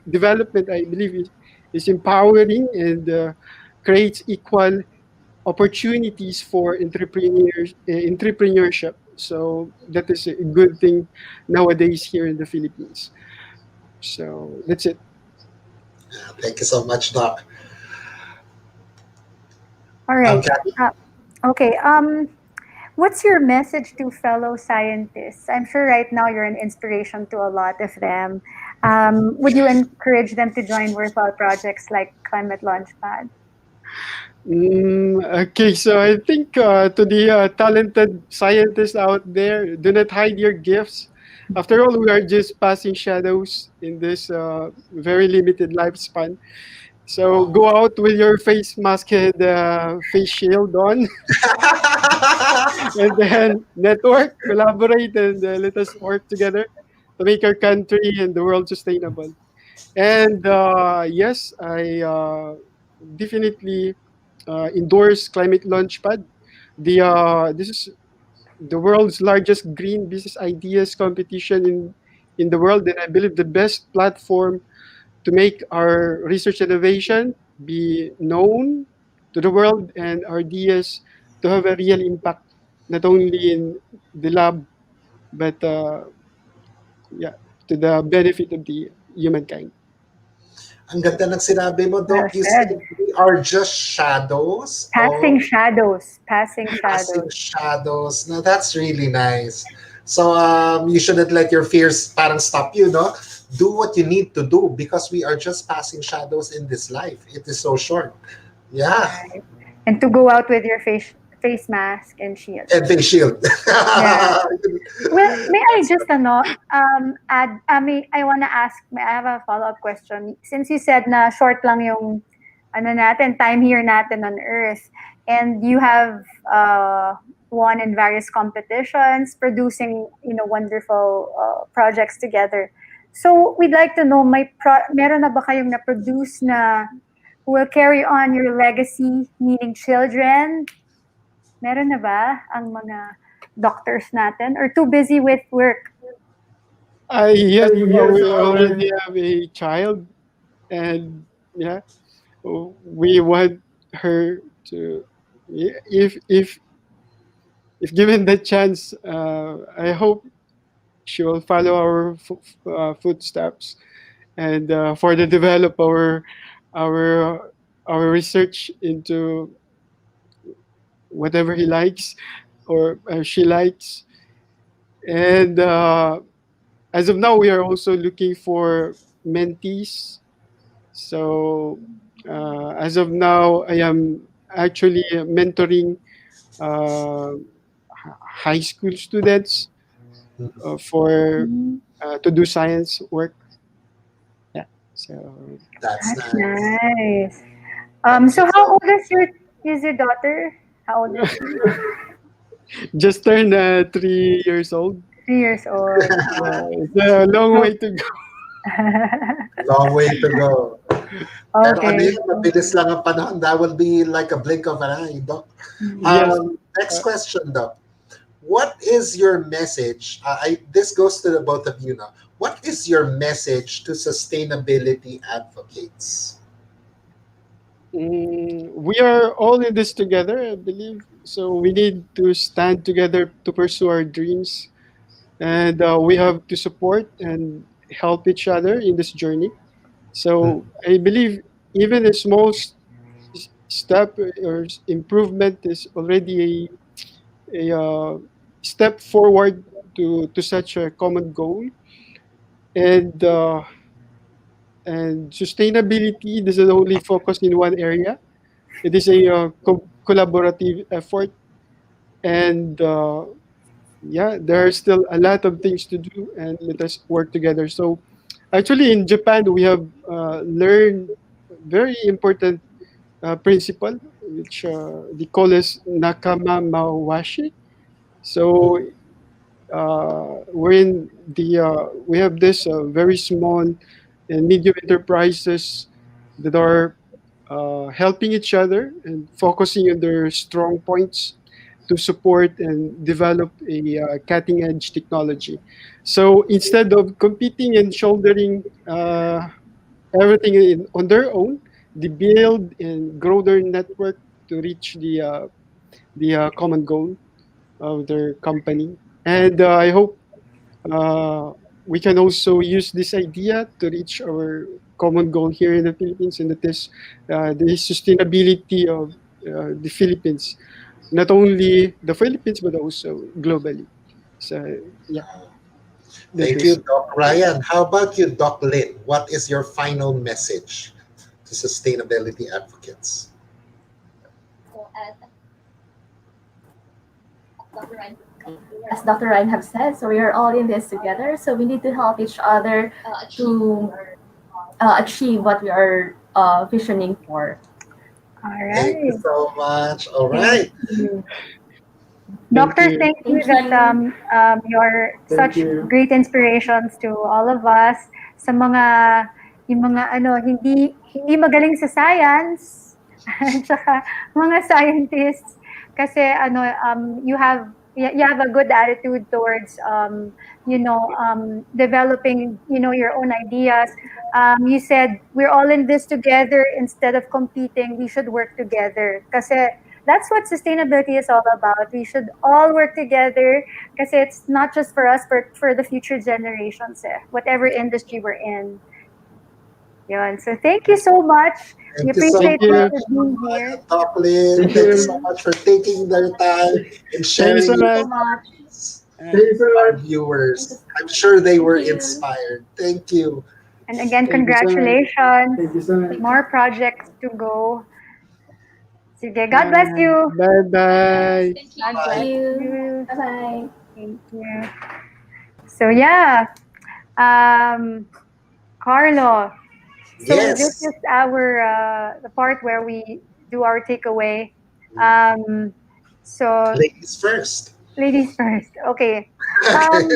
development, I believe, is empowering and creates equal opportunities for entrepreneurship. So that is a good thing nowadays here in the Philippines. So that's it. Thank you so much, Doc. All right. Kathy? Okay. What's your message to fellow scientists? I'm sure right now you're an inspiration to a lot of them. Would you encourage them to join worthwhile projects like Climate Launchpad? Okay, so I think to the talented scientists out there, do not hide your gifts. After all, we are just passing shadows in this very limited lifespan. So go out with your face mask and face shield on, and then network, collaborate, and let us work together to make our country and the world sustainable. And yes, I definitely endorse Climate Launchpad. This is the world's largest green business ideas competition in the world, and I believe the best platform to make our research innovation be known to the world and our ideas to have a real impact, not only in the lab, but yeah, to the benefit of the humankind. Ang ganda ng sinabi mo, Well Doc. You said. said we are just shadows Passing of shadows. Passing passing shadows. shadows. Now, that's really nice. So, you shouldn't let your fears parang stop you, no? Do what you need to do because we are just passing shadows in this life. It is so short. Yeah. Right. And to go out with your face mask and shield. And face shield. Yeah. Well, may I just add, I wanna ask, may I have a follow-up question? Since you said na short lang yung time here natin on Earth, and you have won in various competitions, producing, wonderful projects together. So we'd like to know, meron na ba kayong na-produce na will carry on your legacy, meaning children? Meron na ba ang mga doctors natin, or too busy with work? Yes, we already have a child, and yeah, we want her to, if if given the chance, I hope she will follow our footsteps and further develop our our research into whatever he likes or she likes. And as of now, we are also looking for mentees. So as of now, I am actually mentoring uh, high school students for to do science work. Yeah. So That's That's nice. nice. Thank you So how so old is your daughter? How old is she? just turned 3 years old. 3 years old. It's a long way to go. long way to go. Pero ano Okay. yun, mabilis lang ang panahon. That will be like a blink of an eye, Doc. Yes. Next question, Doc. What is your message? This goes to the both of you now. What is your message to sustainability advocates? We are all in this together, I believe. So we need to stand together to pursue our dreams, and we have to support and help each other in this journey. So I believe even a small step or improvement is already a step forward to such a common goal. And sustainability doesn't only focus in one area. It is a collaborative effort, and yeah, there are still a lot of things to do, and let us work together. So, actually, in Japan, we have learned very important principle, which they call as nakama mawashi. So, wherein we have this very small and medium enterprises that are helping each other and focusing on their strong points to support and develop a cutting edge technology. So instead of competing and shouldering everything on their own, they build and grow their network to reach the common goal of their company. And I hope uh, we can also use this idea to reach our common goal here in the Philippines, and that is the sustainability of the Philippines, not only the Philippines but also globally. So yeah, that Thank you, is. Doc Ryan. How about you, Doc Lynn? What is your final message to sustainability advocates? As Dr. Ryan have said, so we are all in this together. So we need to help each other to achieve what we are visioning for. All Thank you right. so much. All Thank right. you. Thank Doctor, you. thank you Thank that you. you're Thank such you. great inspirations to all of us sa yung mga hindi magaling sa science at saka mga scientists kasi you have a good attitude towards developing your own ideas. You said we're all in this together. Instead of competing, we should work together kasi that's what sustainability is all about. We should all work together because it's not just for us, but for the future generations, whatever industry we're in. Yun. So thank you so much. We Thank you so appreciate Thank you you. much, for Doc being here. Ryan, Doc Lynn. Thank Thank you so you. much for taking their time and Thank you so sharing your much. So much. Thank you so our much. viewers. I'm sure they Thank were you. inspired. Thank you. And again, Thank you so much. congratulations. Thank you so much. More projects to go. Sige, God bless you. Bye bye. God Thank bless you. you. Bye bye. Thank you. So yeah, um, Carlo. So this Yes. is our the part where we do our takeaway. Um, so Ladies first. ladies first. Okay. Okay. Um,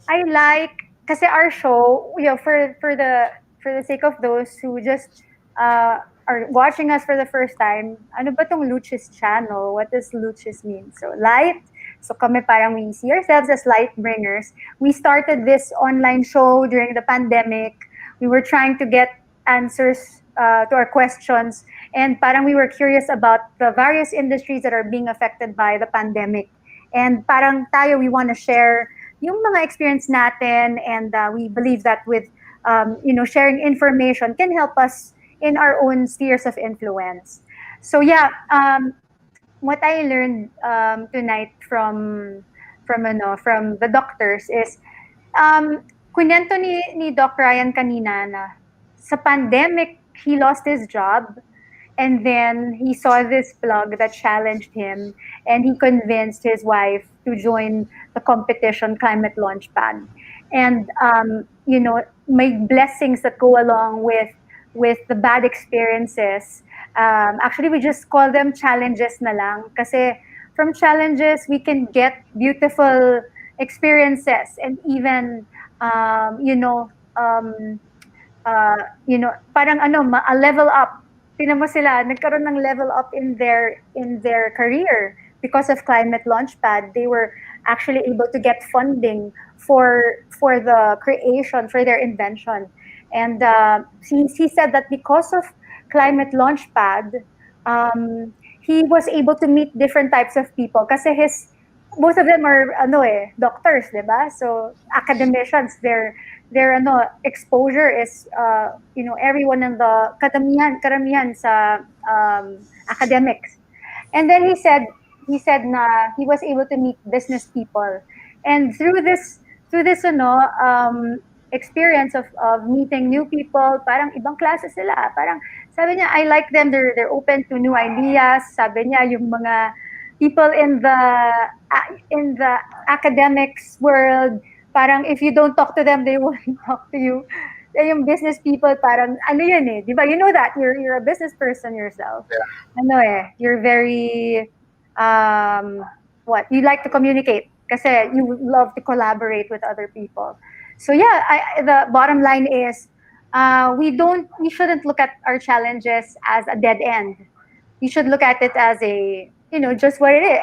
I like kasi our show, for the sake of those who just are watching us for the first time, ano ba tong Luchis channel? What does Luchis mean? So light. So kami parang we see ourselves as light bringers. We started this online show during the pandemic. We were trying to get answers to our questions, and parang we were curious about the various industries that are being affected by the pandemic. And parang tayo, we want to share yung mga experience natin, and we believe that with sharing information can help us in our own spheres of influence. So yeah, what I learned tonight from the doctors is kunento ni Doc Ryan kanina na sa pandemic he lost his job, and then he saw this blog that challenged him, and he convinced his wife to join the competition Climate Launchpad. And my blessings that go along with the bad experiences. Actually, we just call them challenges na lang. Kasi from challenges, we can get beautiful experiences, and even, parang a level up. Tingnan mo sila, nagkaroon ng level up in their career because of Climate Launchpad. They were actually able to get funding for the creation, for their invention. And he said that because of Climate Launchpad, he was able to meet different types of people. Kasi both of them are doctors, diba? So academicians, their exposure is everyone in the karamihan sa academics. And then he said na he was able to meet business people, and through this experience of meeting new people, parang ibang klase sila. Parang sabi niya, I like them, they're open to new ideas. Sabi niya yung mga people in the academics world, parang if you don't talk to them, they won't talk to you. Yung business people, parang ano yun eh, di ba? You know that you're a business person yourself. Yeah. You're very you like to communicate kasi you love to collaborate with other people. So yeah, the bottom line is we shouldn't look at our challenges as a dead end. We should look at it as just what it is,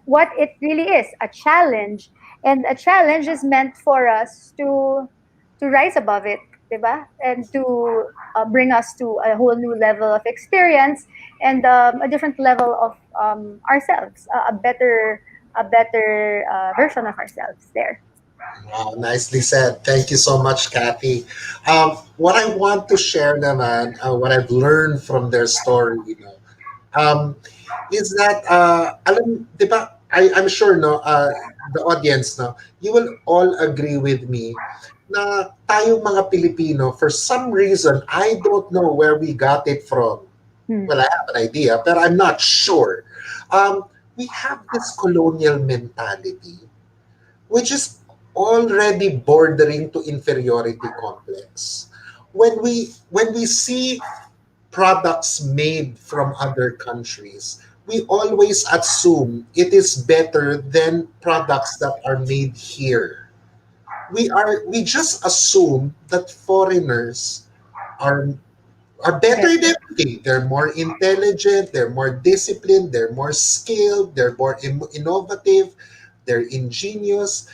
what it really is, a challenge. And a challenge is meant for us to rise above it, diba? And to bring us to a whole new level of experience and a different level of ourselves, a better version of ourselves there. Wow, nicely said. Thank you so much, Kathy. What I want to share naman, what I've learned from their story, is that, di ba, I'm sure, the audience, you will all agree with me na tayong mga Pilipino, for some reason, I don't know where we got it from. Well, I have an idea, but I'm not sure. We have this colonial mentality, which is already bordering to inferiority complex. When we see products made from other countries, we always assume it is better than products that are made here. We just assume that foreigners are better than we. They're more intelligent, they're more disciplined, they're more skilled, they're more innovative, they're ingenious.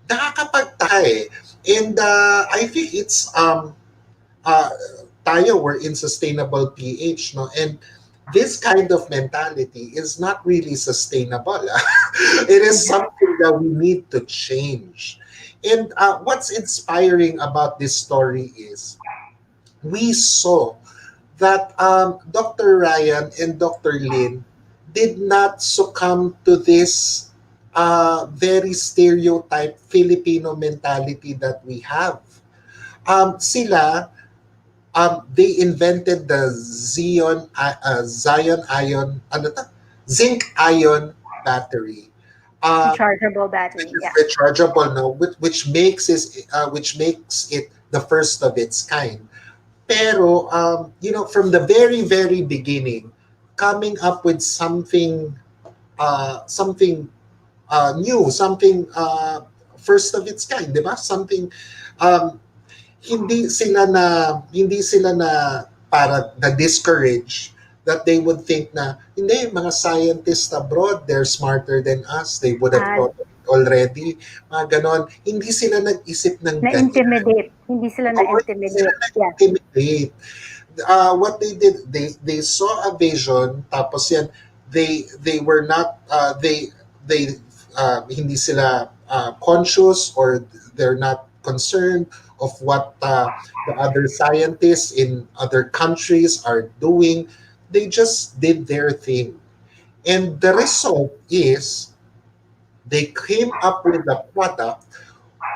Nakakapagtaka eh. And I think it's tayo, we're in sustainable PH, no? And this kind of mentality is not really sustainable. It is something that we need to change. And what's inspiring about this story is we saw that Dr. Ryan and Dr. Lin did not succumb to this very stereotype Filipino mentality that we have. They invented the zinc ion battery. Rechargeable battery, yeah. Rechargeable, no, which makes it the first of its kind. Pero from the very, very beginning, coming up with something new, something first of its kind, di ba? Something hindi sila na para na discourage, that they would think na hindi, mga scientists abroad, they're smarter than us, they would have thought it already, mga ganon. Hindi sila nag-isip ng na-intimidate. Hindi sila na-intimidate. Intimidate. What they did, they saw a vision, tapos yan, they were not they hindi sila conscious, or they're not concerned of what the other scientists in other countries are doing. They just did their thing. And the result is they came up with a product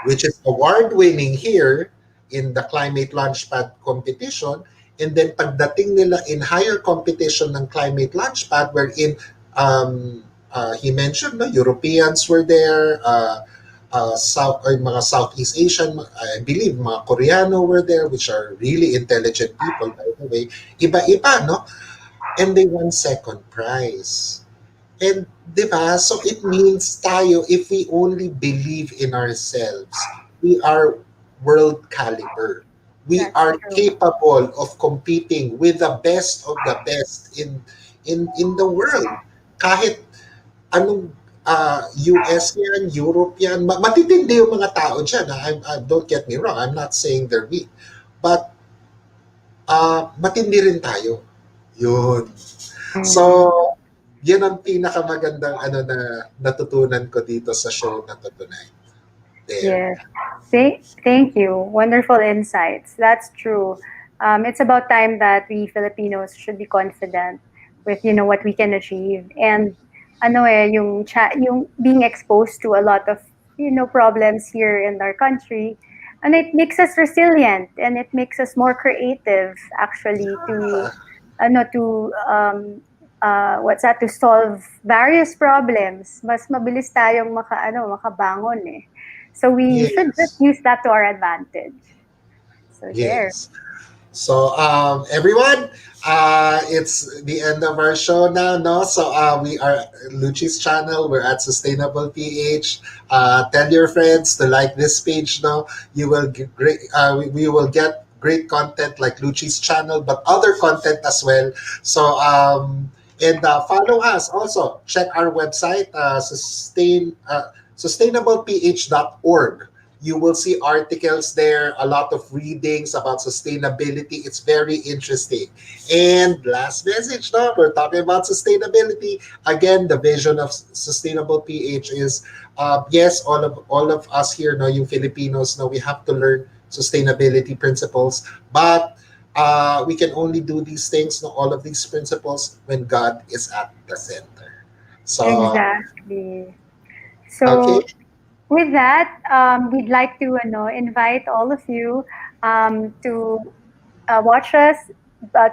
which is award-winning here in the Climate Launchpad competition. And then pagdating nila in higher competition ng Climate Launchpad, wherein he mentioned, no, Europeans were there, South, or mga Southeast Asian, I believe mga Koreano were there, which are really intelligent people, by the way. Iba-iba, no? And they won second prize. And, di ba, so it means tayo, if we only believe in ourselves, we are world caliber. We That's are true. capable of competing with the best of the best in the world. Kahit anong US yan, Europe yan, matitindi yung mga tao dyan. Don't get me wrong, I'm not saying they're weak. But matindi rin tayo. Yun. So, yan ang pinakamagandang na natutunan ko dito sa show na to tonight. There. Yes. Thank you. Wonderful insights. That's true. It's about time that we Filipinos should be confident with what we can achieve, and yung being exposed to a lot of problems here in our country, and it makes us resilient, and it makes us more creative actually to solve various problems. Mas mabilis tayong makabangon eh. So we should just use that to our advantage. So yes. So everyone, it's the end of our show now, no? So we are Luchi's channel. We're at Sustainable PH. Tell your friends to like this page, no? You will get great. We will get great content like Luchi's channel, but other content as well. So and follow us also. Check our website, sustainableph.org. You will see articles there, a lot of readings about sustainability. It's very interesting. And last message, no, we're talking about sustainability. Again, the vision of Sustainable PH is, yes, all of us here, no, yung Filipinos, no, we have to learn sustainability principles, but we can only do these things, no, all of these principles, when God is at the center. So exactly. So with that, we'd like to invite all of you to watch us,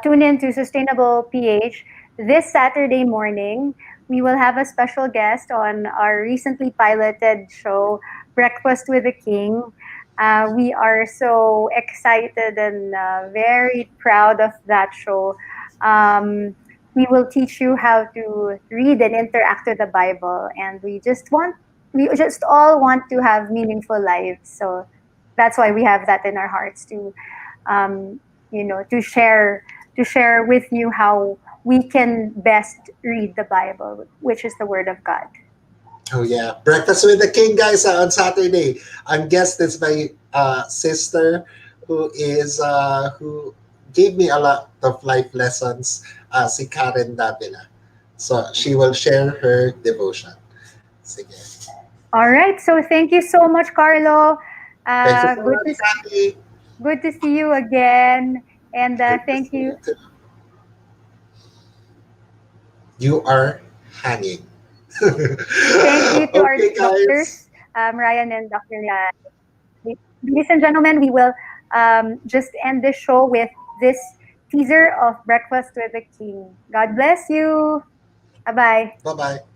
tune in to Sustainable PH this Saturday morning. We will have a special guest on our recently piloted show, Breakfast with the King. We are so excited and very proud of that show. We will teach you how to read and interact with the Bible, and we just all want to have meaningful lives. So that's why we have that in our hearts to share with you how we can best read the Bible, which is the Word of God. Oh yeah, Breakfast with the King, guys, on Saturday. Our guest is my sister, who gave me a lot of life lessons, si Karen Davila. So she will share her devotion. Sige. All right, so thank you so much, Carlo. Thank you so much, Kathy. Good to see you again, and thank you. You are hanging. Thank you to our doctors, Ryan and Dr. Lian. Ladies and gentlemen, we will just end this show with this teaser of Breakfast with the King. God bless you. Bye-bye. Bye-bye.